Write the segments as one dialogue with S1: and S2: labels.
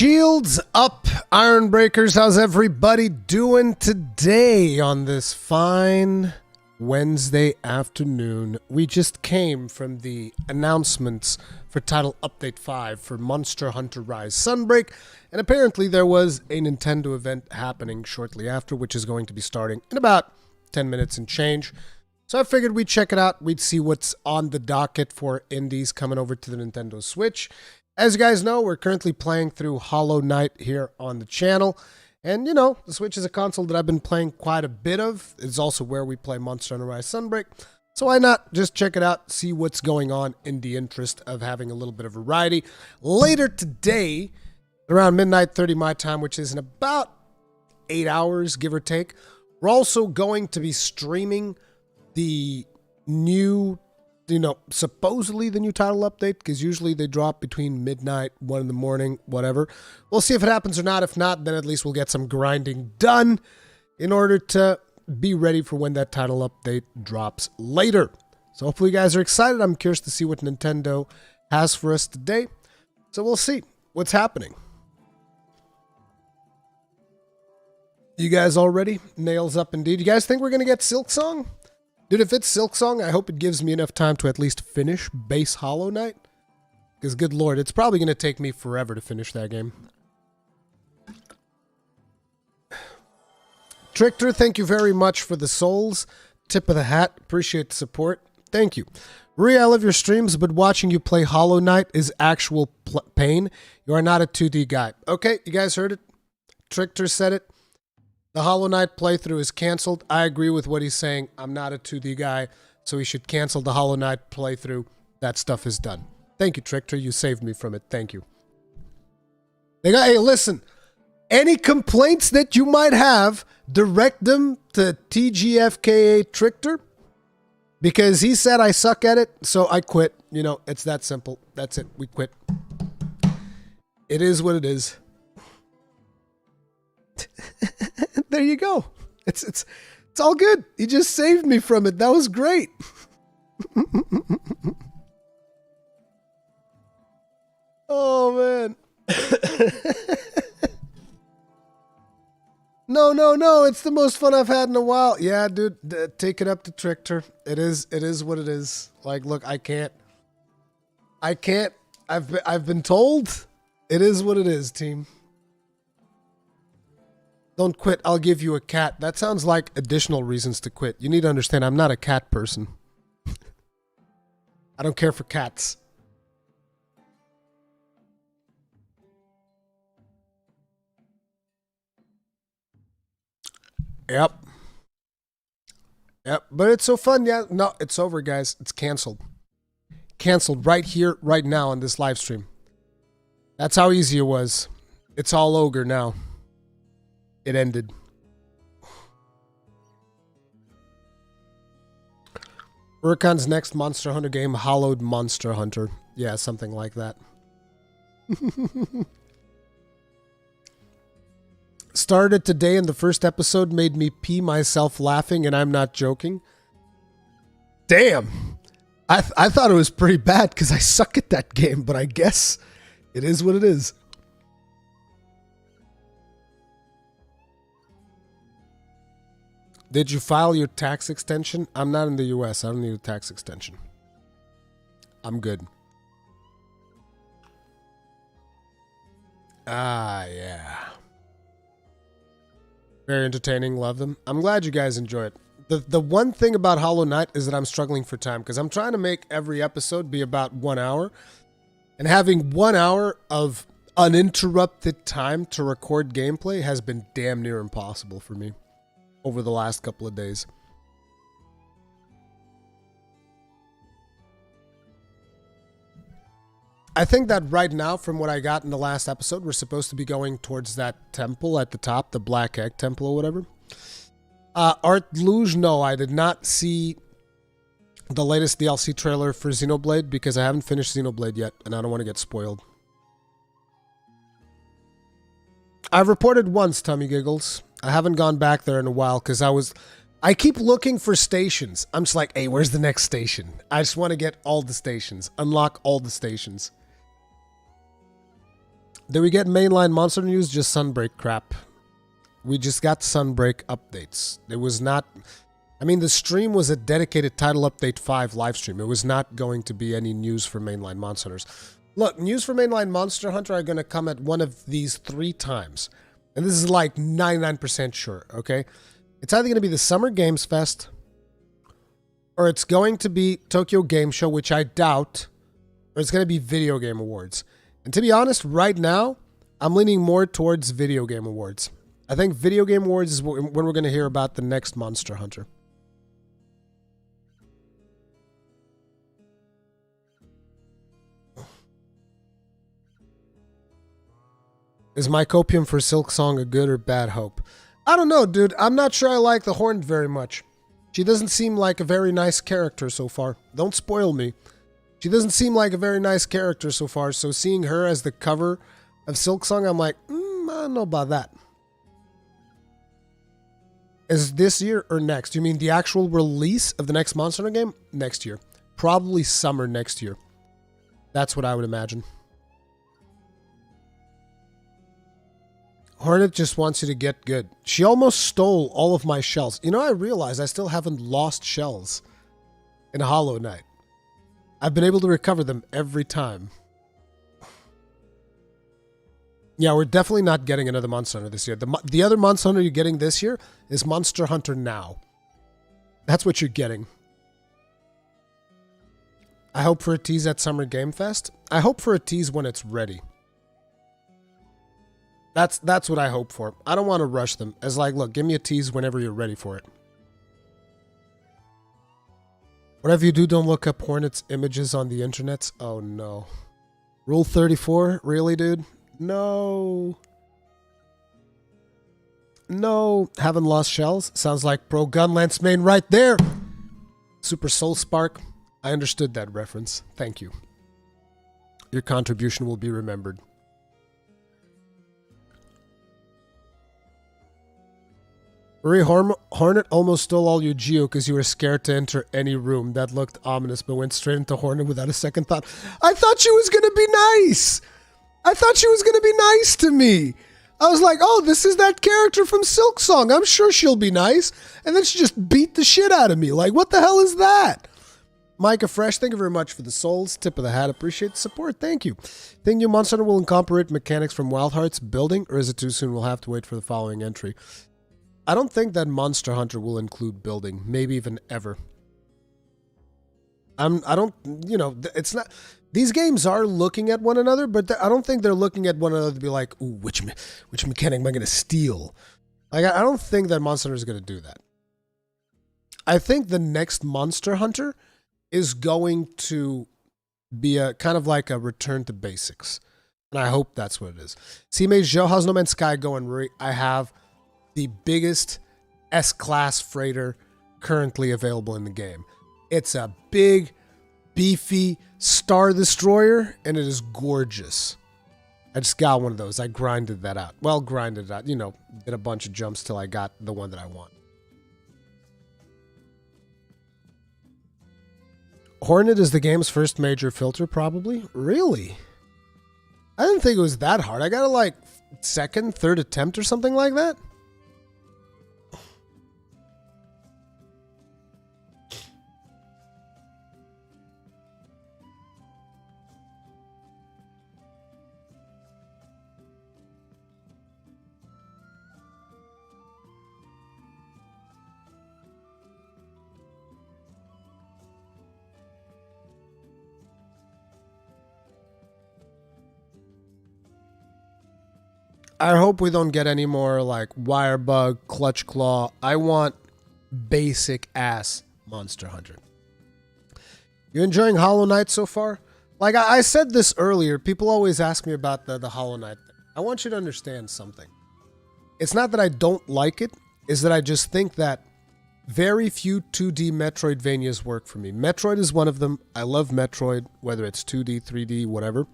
S1: Shields up, Iron Breakers. How's everybody doing today on this fine Wednesday afternoon? We just came from the announcements for Title Update 5 for Monster Hunter Rise Sunbreak, and apparently there was a Nintendo event happening shortly after, which is going to be starting in about 10 minutes and change. So I figured we'd check it out. We'd see what's on the docket for indies coming over to the Nintendo Switch. As you guys know, we're currently playing through Hollow Knight here on the channel. And, you know, the Switch is a console that I've been playing quite a bit of. It's also where we play Monster Hunter Rise Sunbreak. So why not just check it out, see what's going on in the interest of having a little bit of variety. Later today, around midnight 30 my time, which is in about 8 hours, give or take, we're also going to be streaming the new, supposedly the new title update, because usually they drop between midnight, 1 in the morning, whatever. We'll see if it happens or not. If not, then at least we'll get some grinding done in order to be ready for when that title update drops later. So hopefully you guys are excited. I'm curious to see what Nintendo has for us today. So we'll see what's happening. You guys all ready? Nails up indeed. You guys think we're going to get Silksong? Dude, if it's Silksong, I hope it gives me enough time to at least finish base Hollow Knight. Because, good lord, it's probably going to take me forever to finish that game. Trickter, thank you very much for the souls. Tip of the hat. Appreciate the support. Thank you. Rui, I love your streams, but watching you play Hollow Knight is actual pain. You are not a 2D guy. Okay, you guys heard it. Trickter said it. The Hollow Knight playthrough is canceled. I agree with what he's saying. I'm not a 2D guy, so he should cancel the Hollow Knight playthrough. That stuff is done. Thank you, Trickter. You saved me from it. Thank you. Hey, listen. Any complaints that you might have, direct them to TGFKA Trickter, because he said I suck at it, so I quit. You know, it's that simple. That's it. We quit. It is what it is. There you go. It's all good. He just saved me from it. That was great. Oh man. No. It's the most fun I've had in a while. Yeah, dude, take it up to Trickter. It is what it is. Like, look, I can't. I've been told. It is what it is, team. Don't quit, I'll give you a cat. That sounds like additional reasons to quit. You need to understand, I'm not a cat person. I don't care for cats. Yep, but it's so fun. Yeah, no, it's over, guys. It's canceled. Canceled right here, right now on this live stream. That's how easy it was. It's all ogre now. It ended. Rurikhan's next Monster Hunter game, Hollowed Monster Hunter. Yeah, something like that. Started today and the first episode made me pee myself laughing, and I'm not joking. Damn. I thought it was pretty bad because I suck at that game, but I guess it is what it is. Did you file your tax extension? I'm not in the US. I don't need a tax extension. I'm good. Ah, yeah. Very entertaining. Love them. I'm glad you guys enjoy it. The one thing about Hollow Knight is that I'm struggling for time because I'm trying to make every episode be about 1 hour. And having 1 hour of uninterrupted time to record gameplay has been damn near impossible for me over the last couple of days. I think that right now, from what I got in the last episode, we're supposed to be going towards that temple at the top, the Black Egg Temple or whatever. Art Luge, no, I did not see the latest DLC trailer for Xenoblade because I haven't finished Xenoblade yet, and I don't want to get spoiled. I've reported once, Tummy Giggles. I haven't gone back there in a while because I keep looking for stations. I'm just like, hey, where's the next station? I just want to get all the stations, unlock all the stations. Did we get mainline monster news? Just Sunbreak crap. We just got Sunbreak updates. It was not... I mean, the stream was a dedicated Title Update 5 live stream. It was not going to be any news for mainline Monster Hunters. Look, news for mainline Monster Hunter are going to come at one of these 3 times. And this is like 99% sure, okay? It's either going to be the Summer Games Fest, or it's going to be Tokyo Game Show, which I doubt, or it's going to be Video Game Awards. And to be honest, right now, I'm leaning more towards Video Game Awards. I think Video Game Awards is when we're going to hear about the next Monster Hunter. Is my copium for Silk Song a good or bad hope? I don't know, dude. I'm not sure I like the Horned very much. She doesn't seem like a very nice character so far. Don't spoil me. She doesn't seem like a very nice character so far, so seeing her as the cover of Silk Song, I'm like, I don't know about that. Is this year or next? You mean the actual release of the next Monster Hunter game? Next year. Probably summer next year. That's what I would imagine. Hornet just wants you to get good. She almost stole all of my shells. You know, I realize I still haven't lost shells in Hollow Knight. I've been able to recover them every time. Yeah, we're definitely not getting another Monster Hunter this year. The other Monster Hunter you're getting this year is Monster Hunter Now. That's what you're getting. I hope for a tease at Summer Game Fest. I hope for a tease when it's ready. That's what I hope for. I don't want to rush them. As like, look, give me a tease whenever you're ready for it. Whatever you do, don't look up Hornet's images on the internets. Oh, no. Rule 34? Really, dude? No. No. Haven't lost shells? Sounds like Pro Gunlance main right there. Super Soul Spark. I understood that reference. Thank you. Your contribution will be remembered. Hornet almost stole all your geo because you were scared to enter any room. That looked ominous, but went straight into Hornet without a second thought. I thought she was going to be nice. I thought she was going to be nice to me. I was like, oh, this is that character from Silk Song. I'm sure she'll be nice. And then she just beat the shit out of me. Like, what the hell is that? Micah Fresh, thank you very much for the souls. Tip of the hat. Appreciate the support. Thank you. Think new Monster Hunter will incorporate mechanics from Wild Hearts building, or is it too soon? We'll have to wait for the following entry. I don't think that Monster Hunter will include building, maybe even ever. I don't, you know, it's not, these games are looking at one another, but I don't think they're looking at one another to be like, ooh, which mechanic am I going to steal? Like, I don't think that Monster Hunter is going to do that. I think the next Monster Hunter is going to be a kind of like a return to basics. And I hope that's what it is. C-Mage Joe, how's No Man's Sky going, Ruri? I have the biggest S-Class freighter currently available in the game. It's a big, beefy Star Destroyer, and it is gorgeous. I just got one of those. I grinded that out. Well, grinded it out. You know, did a bunch of jumps till I got the one that I want. Hornet is the game's first major filter, probably? Really? I didn't think it was that hard. I got a, like, second, third attempt or something like that. I hope we don't get any more like Wire Bug, Clutch Claw. I want basic ass Monster Hunter. You enjoying Hollow Knight so far? Like I said this earlier, people always ask me about the Hollow Knight thing. I want you to understand something. It's not that I don't like it, it's that I just think that very few 2D Metroidvanias work for me. Metroid is one of them. I love Metroid, whether it's 2D, 3D, whatever.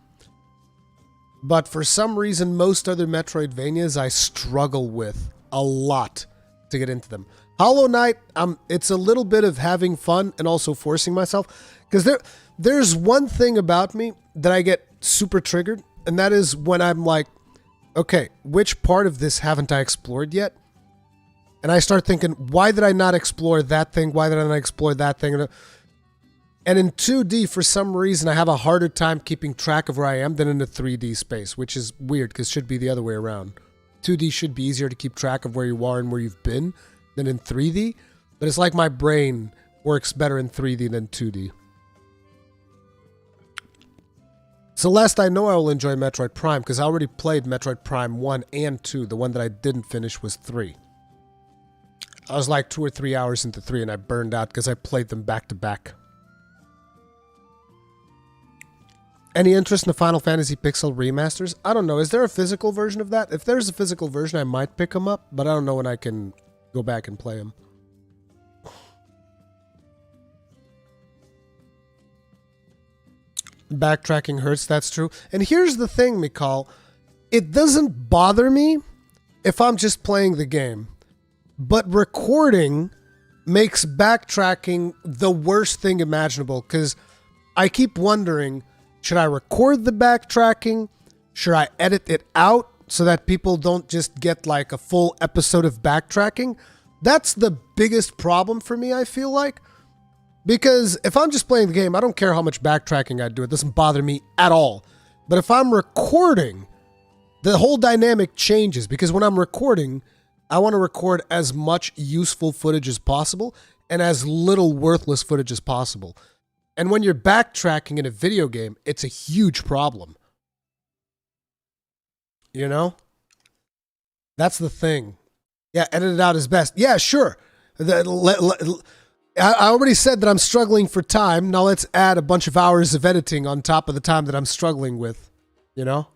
S1: But for some reason, most other Metroidvanias I struggle with a lot to get into them. Hollow Knight, it's a little bit of having fun and also forcing myself. Because there's one thing about me that I get super triggered, And that is when I'm like, okay, which part of this haven't I explored yet? And I start thinking, why did I not explore that thing? Why did I not explore that thing? And in 2D, for some reason, I have a harder time keeping track of where I am than in a 3D space, which is weird because it should be the other way around. 2D should be easier to keep track of where you are and where you've been than in 3D. But it's like my brain works better in 3D than 2D. Celeste, I know I will enjoy Metroid Prime because I already played Metroid Prime 1 and 2. The one that I didn't finish was 3. I was like 2 or 3 hours into 3 and I burned out because I played them back to back. Any interest in the Final Fantasy Pixel remasters? I don't know. Is there a physical version of that? If there's a physical version, I might pick them up, but I don't know when I can go back and play them. Backtracking hurts, that's true. And here's the thing, Mikal. It doesn't bother me if I'm just playing the game. But recording makes backtracking the worst thing imaginable because I keep wondering, should I record the backtracking? Should I edit it out so that people don't just get like a full episode of backtracking? That's the biggest problem for me, I feel like. Because if I'm just playing the game, I don't care how much backtracking I do. It doesn't bother me at all. But if I'm recording, the whole dynamic changes. Because when I'm recording, I want to record as much useful footage as possible and as little worthless footage as possible. And when you're backtracking in a video game, it's a huge problem. You know? That's the thing. Yeah, edit it out is best. Yeah, sure. I already said that I'm struggling for time. Now let's add a bunch of hours of editing on top of the time that I'm struggling with. You know?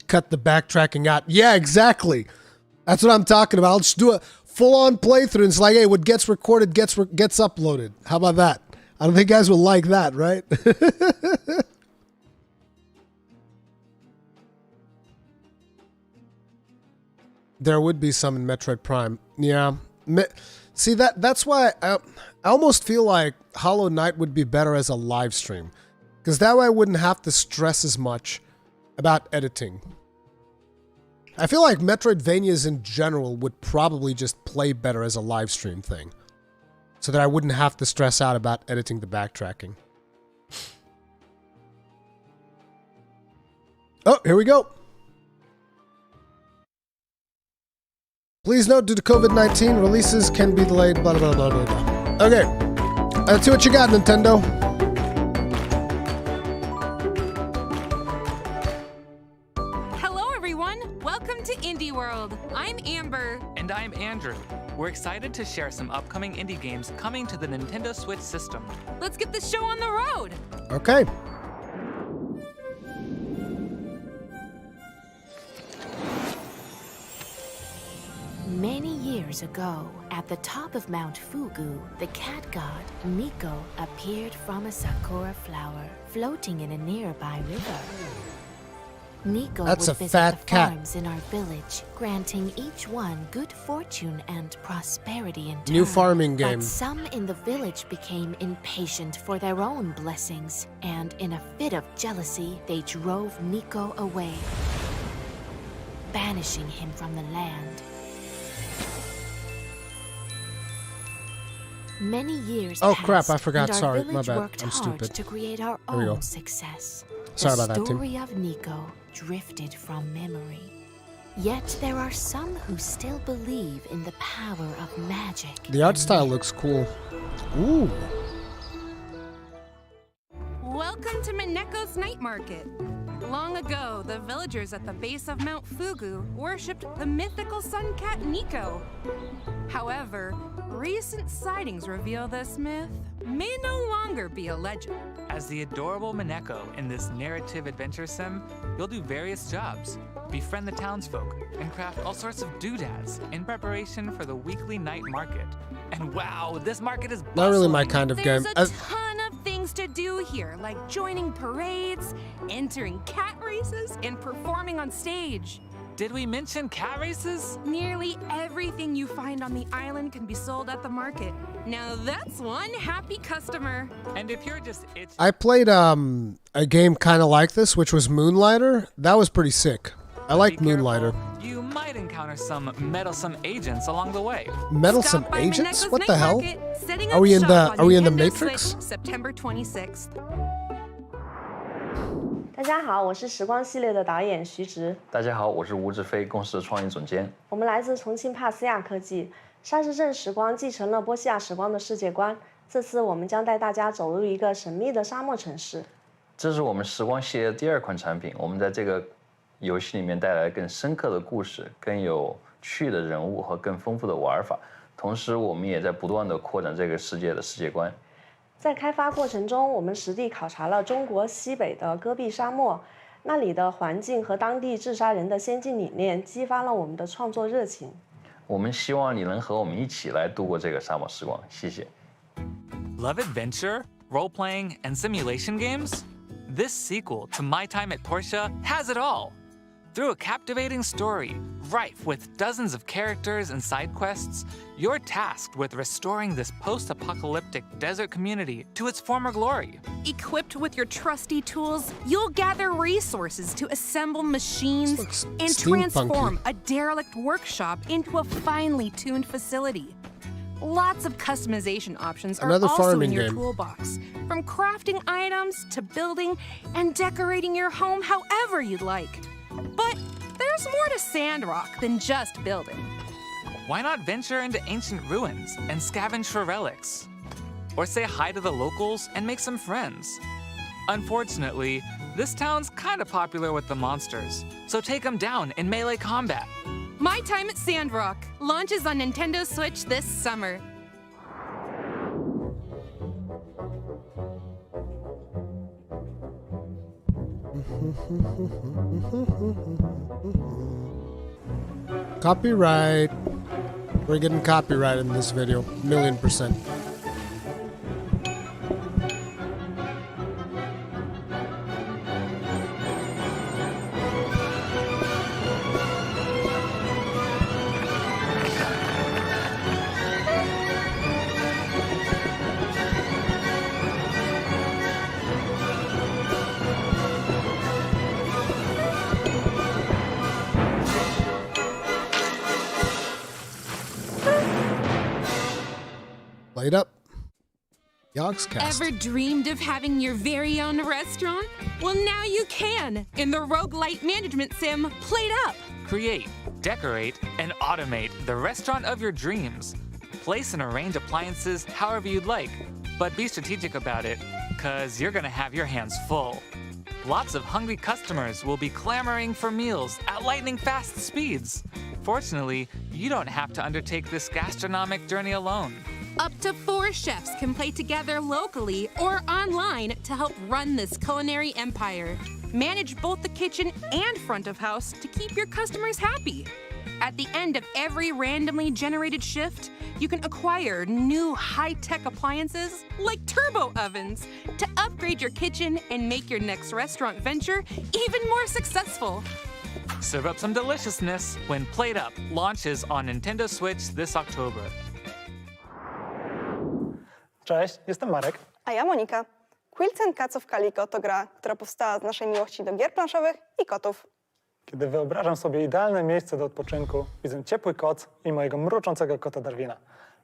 S1: Cut the backtracking out. Yeah, exactly. That's what I'm talking about. I'll just do a full-on playthrough and it's like, hey, what gets recorded gets uploaded. How about that? I don't think guys will like that, right? There would be some in Metroid Prime. Yeah. See, that's why I almost feel like Hollow Knight would be better as a live stream. Because that way I wouldn't have to stress as much about editing. I feel like Metroidvanias in general would probably just play better as a live stream thing. So that I wouldn't have to stress out about editing the backtracking. Oh, here we go. Please note, due to COVID-19, releases can be delayed, blah, blah, blah, blah, blah. Okay. Let's see what you got, Nintendo.
S2: Hello, everyone. Welcome to Indie World. I'm Amber.
S3: And I'm Andrew. We're excited to share some upcoming indie games coming to the Nintendo Switch system.
S2: Let's get the show on the road.
S1: Okay.
S4: Many years ago, at the top of Mount Fugu, the cat god, Miko, appeared from a sakura flower floating in a nearby river. Miko
S1: That's
S4: would
S1: a
S4: visit
S1: fat
S4: the
S1: cat.
S4: farms in our village, granting each one good fortune and prosperity in turn.
S1: New farming game.
S4: But some in the village became impatient for their own blessings, and in a fit of jealousy, they drove Miko away, banishing him from the land. Many years
S1: Oh,
S4: passed,
S1: crap, I forgot.
S4: and our
S1: Sorry, my
S4: village
S1: bad.
S4: worked
S1: I'm
S4: hard
S1: stupid.
S4: to create our
S1: Here we go.
S4: own success.
S1: Sorry
S4: the
S1: about that, Tim.
S4: story of Nico drifted from memory. Yet there are some who still believe in the power of magic.
S1: The art
S4: and
S1: style
S4: myth.
S1: looks cool. Ooh.
S2: Welcome to Mineko's Night Market. Long ago, the villagers at the base of Mount Fugu worshipped the mythical sun cat Nico. However, recent sightings reveal this myth may no longer be a legend.
S3: As the adorable Mineko in this narrative adventure sim, you'll do various jobs, befriend the townsfolk, and craft all sorts of doodads in preparation for the weekly night market. And wow, this market is
S1: Not really my
S3: bustling.
S1: kind of
S2: There's
S1: game.
S2: a ton of things to do here, like joining parades, entering cat races, and performing on stage.
S3: Did we mention cat races?
S2: Nearly everything you find on the island can be sold at the market. Now that's one happy customer.
S3: And if you're just itching...
S1: I played a game kind of like this, which was Moonlighter. That was pretty sick. I like Moonlighter.
S3: You might encounter some meddlesome agents along the way.
S1: Meddlesome
S2: Stop by
S1: agents?
S2: Mineko's
S1: What the
S2: Night
S1: hell?
S2: Market, setting
S1: Are
S2: up
S1: we in
S2: shop
S1: the
S2: on Nintendo
S1: Matrix?
S2: Switch, September 26th.
S5: 大家好，我是时光系列的导演徐直。
S6: 大家好，我是吴志飞，公司的创意总监。
S5: 我们来自重庆帕斯亚科技，沙市镇时光继承了波西亚时光的世界观。这次我们将带大家走入一个神秘的沙漠城市。
S6: 这是我们时光系列的第2款产品，我们在这个游戏里面带来更深刻的故事、更有趣的人物和更丰富的玩法。同时，我们也在不断地扩展这个世界的世界观。
S5: 在开发过程中，我们实地考察了中国西北的戈壁沙漠，那里的环境和当地治沙人的先进理念激发了我们的创作热情。
S6: 我们希望你能和我们一起来度过这个沙漠时光，谢谢。
S3: Love adventure, role-playing, and simulation games? This sequel to My Time at Portia has it all. Through a captivating story, rife with dozens of characters and side quests, you're tasked with restoring this post-apocalyptic desert community to its former glory.
S2: Equipped with your trusty tools, you'll gather resources to assemble machines
S1: This looks
S2: and
S1: steampunky.
S2: transform a derelict workshop into a finely tuned facility. Lots of customization options are
S1: Another
S2: also
S1: farming
S2: in your
S1: game.
S2: toolbox, from crafting items to building and decorating your home however you'd like. But there's more to Sandrock than just building.
S3: Why not venture into ancient ruins and scavenge for relics? Or say hi to the locals and make some friends? Unfortunately, this town's kinda popular with the monsters, so take them down in melee combat.
S2: My Time at Sandrock launches on Nintendo Switch this summer.
S1: Copyright. We're getting copyright in this video. 1,000,000%. Light up. Yogscast.
S2: Ever dreamed of having your very own restaurant? Well, now you can in the roguelite management sim Played Up.
S3: Create, decorate, and automate the restaurant of your dreams. Place and arrange appliances however you'd like, but be strategic about it, cause you're gonna have your hands full. Lots of hungry customers will be clamoring for meals at lightning-fast speeds. Fortunately, you don't have to undertake this gastronomic journey alone.
S2: Up to 4 chefs can play together locally or online to help run this culinary empire. Manage both the kitchen and front of house to keep your customers happy. At the end of every randomly generated shift, you can acquire new high-tech appliances like turbo ovens to upgrade your kitchen and make your next restaurant venture even more successful.
S3: Serve up some deliciousness when Played Up launches on Nintendo Switch this October.
S7: Cześć, jestem Marek.
S8: A ja Monika. Quilts and Cats of Calico to gra, która powstała z naszej miłości do gier planszowych i kotów.
S7: Kiedy wyobrażam sobie idealne miejsce do odpoczynku, widzę ciepły koc i mojego mruczącego kota Darwina.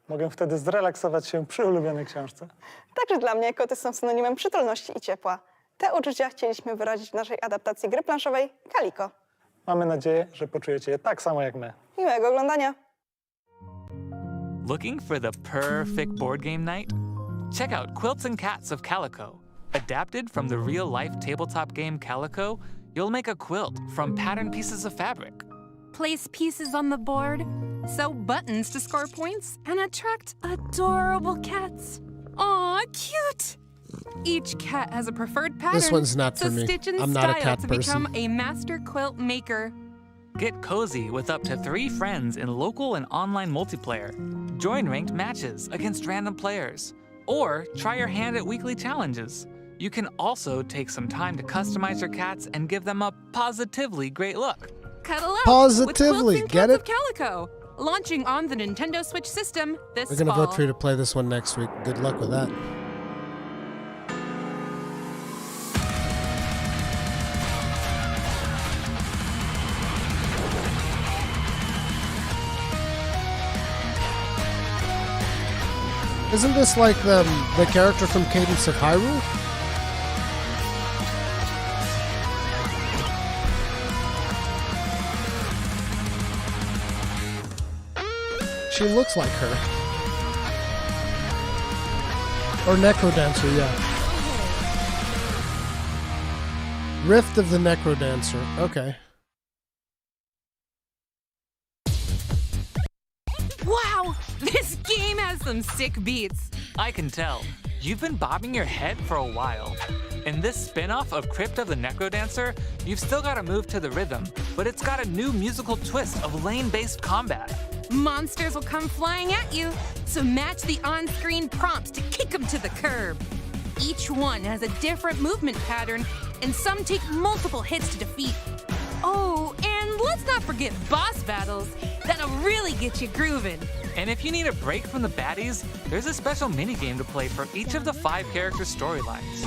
S7: Mogę wtedy zrelaksować się przy ulubionej książce.
S8: Także dla mnie koty są synonimem przytulności i ciepła. Te uczucia chcieliśmy wyrazić w naszej adaptacji gry planszowej Calico.
S7: Mamy nadzieję, że poczujecie je tak samo jak my.
S8: Miłego oglądania!
S3: Looking for the perfect board game night? Check out Quilts and Cats of Calico. Adapted from the real-life tabletop game Calico, you'll make a quilt from patterned pieces of fabric.
S2: Place pieces on the board, sew buttons to score points, and attract adorable cats. Aw, cute! Each cat has a preferred pattern.
S1: This one's not
S2: so
S1: for me.
S2: stitch and
S1: I'm not a
S2: style
S1: cat
S2: to
S1: person.
S2: become a master quilt maker.
S3: Get cozy with up to 3 friends in local and online multiplayer. Join ranked matches against random players. Or try your hand at weekly challenges. You can also take some time to customize your cats and give them a positively great look.
S2: Cuddle up
S1: Positively,
S2: with
S1: get
S2: Quilts
S1: it?
S2: and Cats of Calico, launching on the Nintendo Switch system this
S1: We're gonna
S2: fall.
S1: vote for you to play this one next week. Good luck with that. Isn't this like the character from Cadence of Hyrule? She looks like her. Or Necrodancer, yeah. Rift of the Necrodancer. Okay.
S2: Wow, this game has some sick beats.
S3: I can tell. You've been bobbing your head for a while. In this spin-off of Crypt of the Necrodancer, you've still got to move to the rhythm, but it's got a new musical twist of lane-based combat.
S2: Monsters will come flying at you, so match the on-screen prompts to kick them to the curb. Each one has a different movement pattern, and some take multiple hits to defeat. Oh, and let's not forget boss battles. That'll really get you grooving.
S3: And if you need a break from the baddies, there's a special minigame to play for each of the 5 character storylines.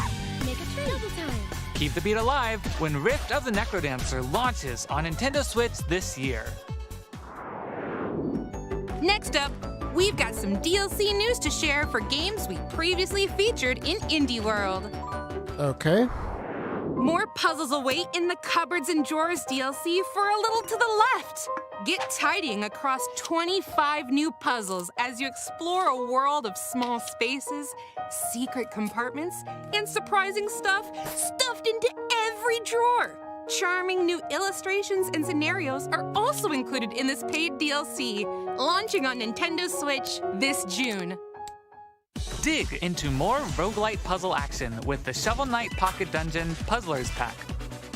S4: Make a trade time.
S3: Keep the beat alive when Rift of the Necrodancer launches on Nintendo Switch this year.
S2: Next up, we've got some DLC news to share for games we previously featured in Indie World.
S1: Okay.
S2: More puzzles await in the Cupboards and Drawers DLC for a little to the left. Get tidying across 25 new puzzles as you explore a world of small spaces, secret compartments, and surprising stuff stuffed into every drawer. Charming new illustrations and scenarios are also included in this paid DLC, launching on Nintendo Switch this June.
S3: Dig into more roguelite puzzle action with the Shovel Knight Pocket Dungeon Puzzlers Pack.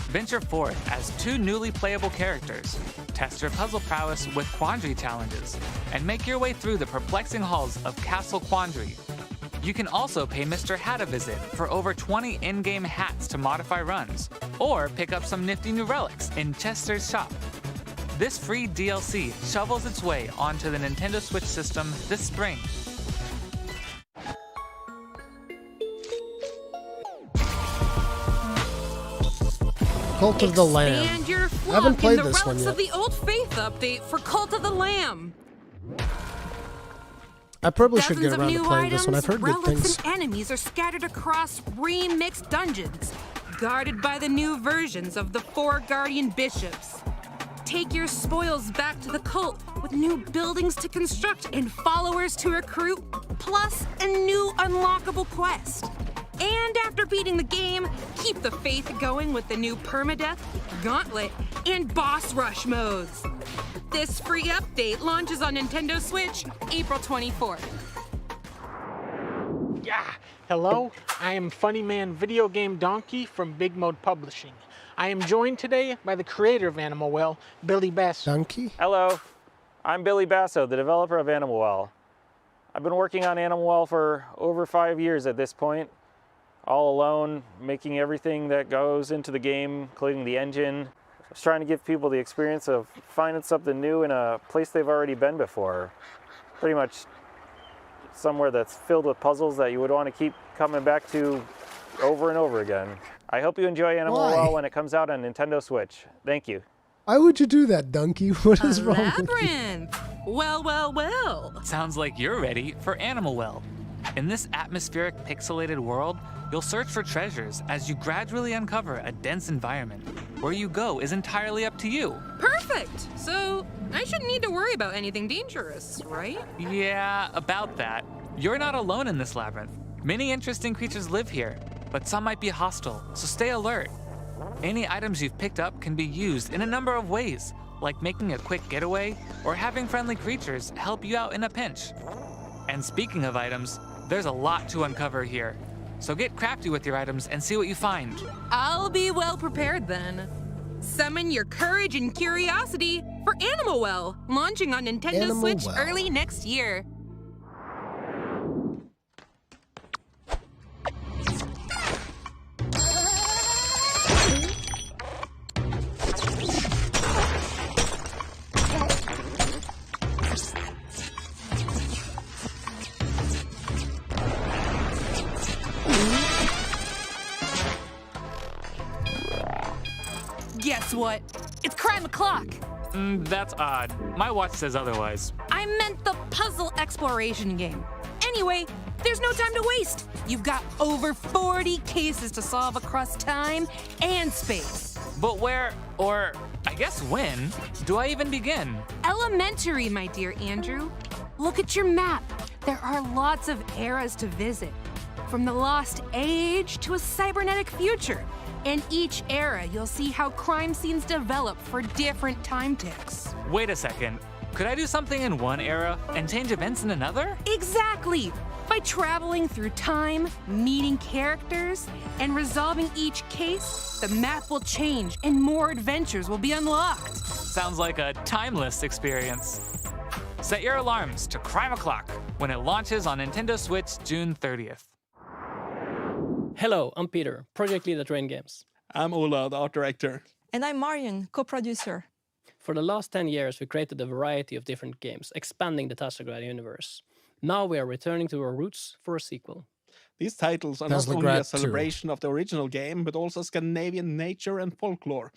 S3: Venture forth as 2 newly playable characters, test your puzzle prowess with Quandary challenges, and make your way through the perplexing halls of Castle Quandary. You can also pay Mr. Hat a visit for over 20 in-game hats to modify runs, or pick up some nifty new relics in Chester's shop. This free DLC shovels its way onto the Nintendo Switch system this spring.
S1: Cult of the Lamb.
S2: Expand your
S1: I haven't
S2: flock
S1: played
S2: in the
S1: this one
S2: Relics
S1: yet.
S2: of the Old Faith update for Cult of the Lamb.
S1: I probably should
S2: Dozens
S1: get
S2: of
S1: around to
S2: new
S1: playing this one. I've heard good
S2: relics,
S1: things.
S2: and enemies are scattered across remixed dungeons, guarded by the new versions of the 4 Guardian Bishops. Take your spoils back to the cult with new buildings to construct and followers to recruit, plus a new unlockable quest. And after beating the game, keep the faith going with the new Permadeath, Gauntlet, and Boss Rush modes. This free update launches on Nintendo Switch April 24th.
S9: Yeah, hello, I am Funny Man Video Game Donkey from Big Mode Publishing. I am joined today by the creator of Animal Well, Billy Basso.
S1: Donkey?
S10: Hello, I'm Billy Basso, the developer of Animal Well. I've been working on Animal Well for over 5 years at this point, all alone, making everything that goes into the game, including the engine. I was trying to give people the experience of finding something new in a place they've already been before. Pretty much somewhere that's filled with puzzles that you would want to keep coming back to over and over again. I hope you enjoy Animal
S1: Why?
S10: Well when it comes out on Nintendo Switch. Thank you.
S1: Why would you do that, Donkey? What is
S2: A
S1: wrong with you?
S2: labyrinth. Well, well, well.
S3: Sounds like you're ready for Animal Well. In this atmospheric pixelated world, you'll search for treasures as you gradually uncover a dense environment. Where you go is entirely up to you.
S2: Perfect. So I shouldn't need to worry about anything dangerous, right?
S3: Yeah, about that. You're not alone in this labyrinth. Many interesting creatures live here, but some might be hostile, so stay alert. Any items you've picked up can be used in a number of ways, like making a quick getaway or having friendly creatures help you out in a pinch. And speaking of items, there's a lot to uncover here. So get crafty with your items and see what you find.
S2: I'll be well prepared then. Summon your courage and curiosity for Animal Well, launching on Nintendo
S1: Animal
S2: Switch
S1: Well.
S2: early next year. Guess what? It's crime o'clock.
S3: That's odd. My watch says otherwise.
S2: I meant the puzzle exploration game. Anyway, there's no time to waste. You've got over 40 cases to solve across time and space.
S3: But where, or I guess when, do I even begin?
S2: Elementary, my dear Andrew. Look at your map. There are lots of eras to visit. From the Lost Age to a cybernetic future. In each era, you'll see how crime scenes develop for different time ticks.
S3: Wait a second. Could I do something in one era and change events in another?
S2: Exactly! By traveling through time, meeting characters, and resolving each case, the map will change and more adventures will be unlocked.
S3: Sounds like a timeless experience. Set your alarms to Crime O'Clock when it launches on Nintendo Switch June 30th.
S11: Hello, I'm Peter, project lead at Rain Games.
S12: I'm Ola, the art director.
S13: And I'm Marion, co-producer.
S11: For the last 10 years, we created a variety of different games, expanding the Teslagrad universe. Now we are returning to our roots for a sequel.
S12: These titles are not only a celebration of the original game, but also Scandinavian nature and folklore,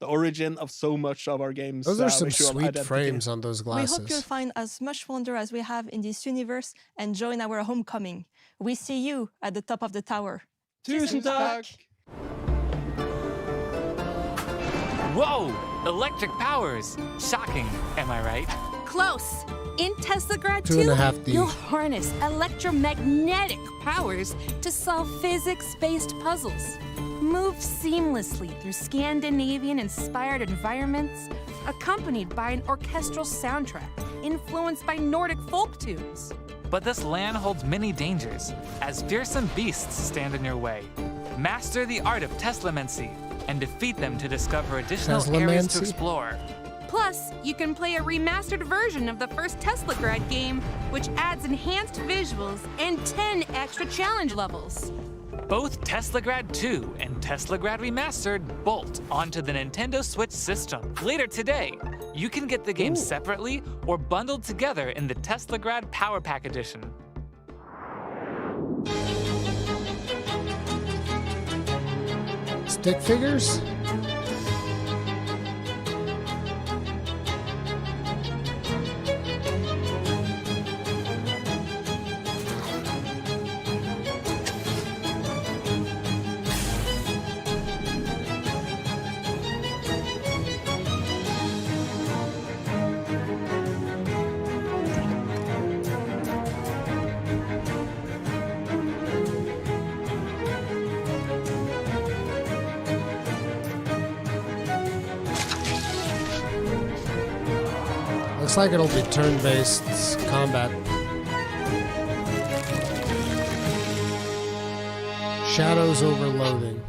S12: the origin of so much of our games.
S1: Those are some
S12: visual
S1: sweet
S12: identity.
S1: frames on those glasses.
S13: We hope you'll find as much wonder as we have in this universe and join our homecoming. We see you at the top of the tower.
S12: Tusen tack!
S3: Whoa! Electric powers! Shocking, am I right?
S2: Close! In Teslagrad
S1: 2.5D.
S2: 2, you'll harness electromagnetic powers to solve physics-based puzzles. Move seamlessly through Scandinavian-inspired environments, accompanied by an orchestral soundtrack influenced by Nordic folk tunes.
S3: But this land holds many dangers, as fearsome beasts stand in your way. Master the art of Teslamancy and defeat them to discover additional areas to explore.
S2: Plus, you can play a remastered version of the first Teslagrad game, which adds enhanced visuals and 10 extra challenge levels.
S3: Both Teslagrad 2 and Teslagrad Remastered bolt onto the Nintendo Switch system later today. You can get the games separately or bundled together in the Teslagrad Power Pack Edition.
S1: Stick figures? Looks like it'll be turn-based combat. Shadows over loading.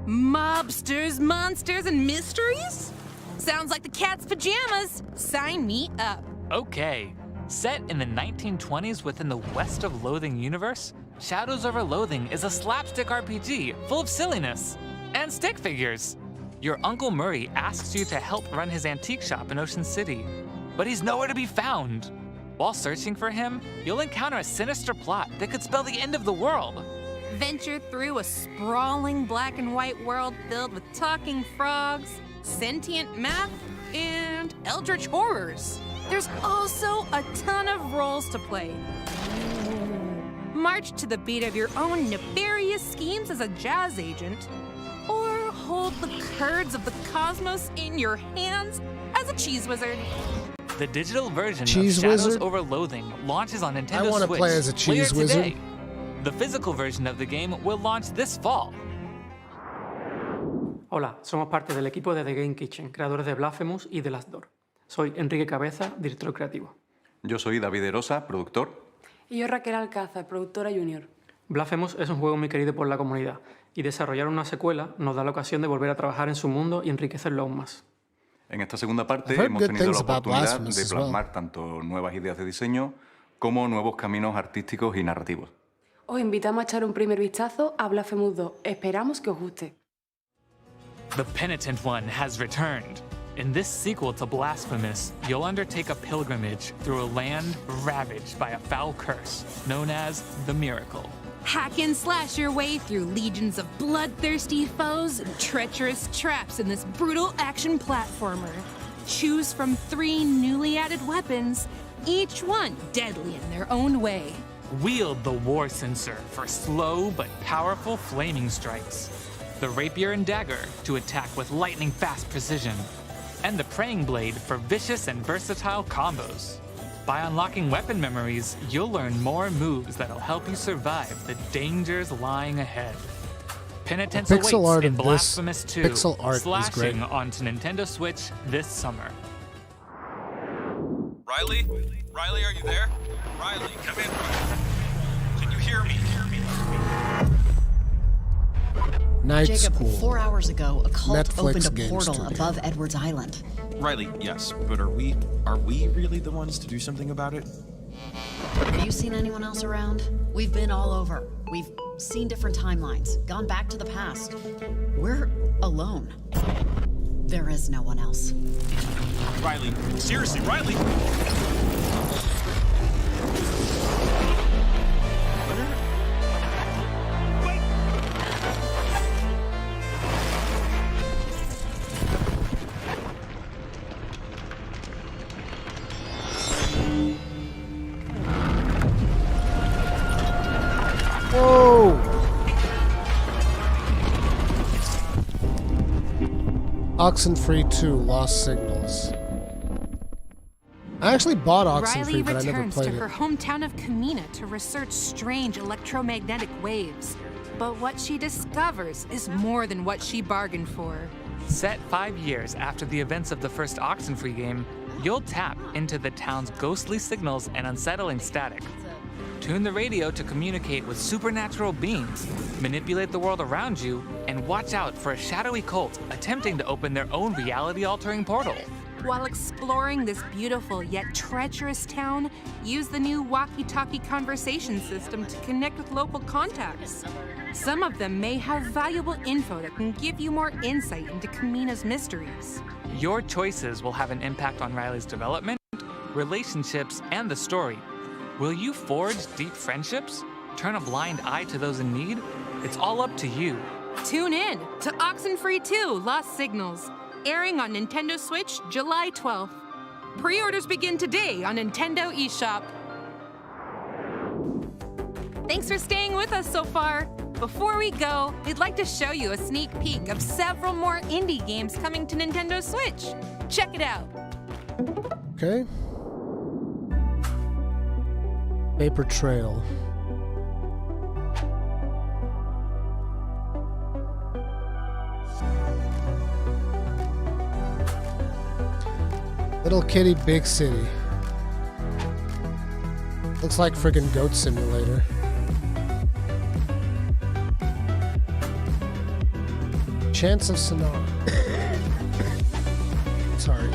S2: Mobsters, monsters, and mysteries? Sounds like the cat's pajamas. Sign me up.
S3: Okay. Set in the 1920s within the West of Loathing universe, Shadows Over Loathing is a slapstick RPG full of silliness and stick figures. Your Uncle Murray asks you to help run his antique shop in Ocean City, but he's nowhere to be found. While searching for him, you'll encounter a sinister plot that could spell the end of the world.
S2: Venture through a sprawling black and white world filled with talking frogs, sentient math, and eldritch horrors. There's also a ton of roles to play. March to the beat of your own nefarious schemes as a jazz agent, or hold the curds of the cosmos in your hands as a cheese wizard.
S3: The digital version
S1: Cheese
S3: of Shadows
S1: wizard?
S3: Over Loathing launches on Nintendo
S1: I want to
S3: Switch
S1: play as a cheese
S3: later
S1: wizard.
S3: today. The physical version of the game will launch this fall.
S14: Hola, somos parte del equipo de The Game Kitchen, creadores de Blasphemous y The Last Door. Soy Enrique Cabeza, director creativo.
S15: Yo soy David Erosa, productor.
S16: Y yo Raquel Alcázar, productora junior.
S14: Blasphemous es un juego muy querido por la comunidad, y desarrollar una secuela nos da la ocasión de volver a trabajar en su mundo y enriquecerlo aún más.
S15: En esta segunda parte
S1: I've heard
S15: hemos
S1: good
S15: tenido la
S1: things about
S15: oportunidad
S1: Blasphemous
S15: de
S1: as well.
S15: plasmar tanto nuevas ideas de diseño como nuevos caminos artísticos y narrativos.
S16: Os invitamos a echar un primer vistazo a Blasphemous 2. Esperamos que os guste.
S3: The Penitent One has returned. In this sequel to Blasphemous, you'll undertake a pilgrimage through a land ravaged by a foul curse known as the Miracle.
S2: Hack and slash your way through legions of bloodthirsty foes and treacherous traps in this brutal action platformer. Choose from 3 newly added weapons, each one deadly in their own way.
S3: Wield the War Sensor for slow but powerful flaming strikes. The Rapier and Dagger to attack with lightning-fast precision. And the Praying Blade for vicious and versatile combos. By unlocking weapon memories, you'll learn more moves that'll help you survive the dangers lying ahead. Penitence awaits in Blasphemous 2,
S1: pixel art
S3: slashing onto Nintendo Switch this summer.
S17: Riley? Riley, are you there? Riley, come in. Can you hear me?
S1: Night
S18: Jacob,
S1: School.
S18: 4 hours ago, a cult
S1: Netflix
S18: opened a
S1: game
S18: portal
S1: studio.
S18: above Edwards Island.
S17: Riley, yes, but are we really the ones to do something about it?
S18: Have you seen anyone else around? We've been all over. We've seen different timelines, gone back to the past. We're alone. There is no one else.
S17: Riley, seriously, Riley!
S1: Whoa! Oxenfree 2 Lost Signals. I actually bought
S2: Riley
S1: Oxenfree, but I never
S2: returns to
S1: played
S2: her
S1: it.
S2: hometown of Kamina to research strange electromagnetic waves. But what she discovers is more than what she bargained for.
S3: Set 5 years after the events of the first Oxenfree game, you'll tap into the town's ghostly signals and unsettling static. Tune the radio to communicate with supernatural beings, manipulate the world around you, and watch out for a shadowy cult attempting to open their own reality-altering portal.
S2: While exploring this beautiful yet treacherous town, use the new walkie-talkie conversation system to connect with local contacts. Some of them may have valuable info that can give you more insight into Kamina's mysteries.
S3: Your choices will have an impact on Riley's development, relationships, and the story. Will you forge deep friendships? Turn a blind eye to those in need? It's all up to you.
S2: Tune in to Oxenfree 2 Lost Signals, airing on Nintendo Switch July 12th. Pre-orders begin today on Nintendo eShop. Thanks for staying with us so far. Before we go, we'd like to show you a sneak peek of several more indie games coming to Nintendo Switch. Check it out.
S1: Okay. Paper Trail. Little Kitty, Big City. Looks like friggin' Goat Simulator. Chance of Sonora. Sorry.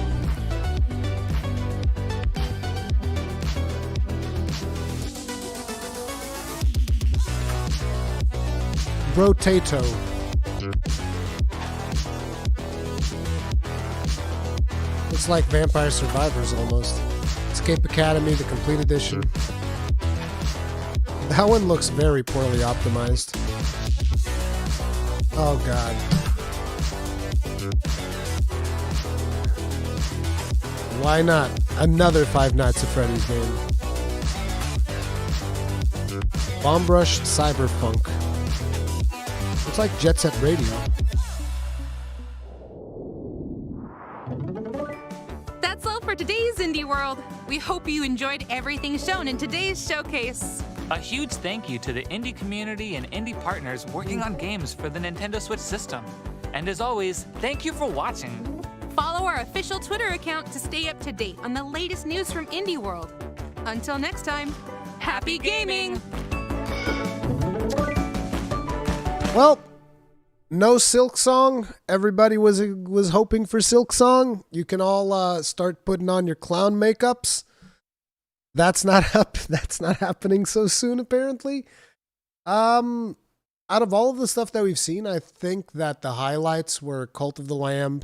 S1: Brotato. Looks like Vampire Survivors almost. Escape Academy, the complete edition. That one looks very poorly optimized. Oh god. Why not? Another Five Nights at Freddy's game. Bomb Rush Cyberpunk. Looks like Jet Set Radio.
S2: That's all for today's Indie World. We hope you enjoyed everything shown in today's showcase.
S3: A huge thank you to the indie community and indie partners working on games for the Nintendo Switch system. And as always, thank you for watching.
S2: Follow our official Twitter account to stay up to date on the latest news from Indie World. Until next time, happy gaming!
S1: Well, no Silk Song. Everybody was hoping for Silk Song. You can all start putting on your clown makeups. That's not That's not happening so soon, apparently. Out of all of the stuff that we've seen, I think that the highlights were Cult of the Lamb,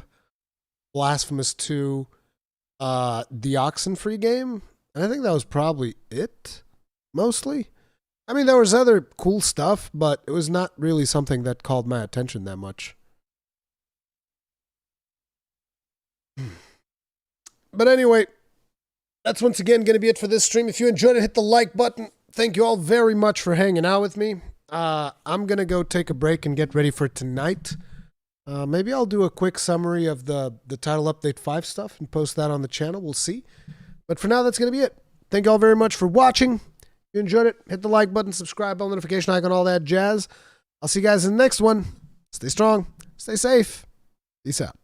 S1: Blasphemous 2, the Oxenfree game, and I think that was probably it, mostly. I mean, there was other cool stuff, but it was not really something that called my attention that much. But anyway, that's once again going to be it for this stream. If you enjoyed it, hit the like button. Thank you all very much for hanging out with me. I'm going to go take a break and get ready for tonight. Maybe I'll do a quick summary of the Title Update 5 stuff and post that on the channel. We'll see. But for now, that's going to be it. Thank you all very much for watching. If you enjoyed it, hit the like button, subscribe, bell notification icon, all that jazz. I'll see you guys in the next one. Stay strong. Stay safe. Peace out.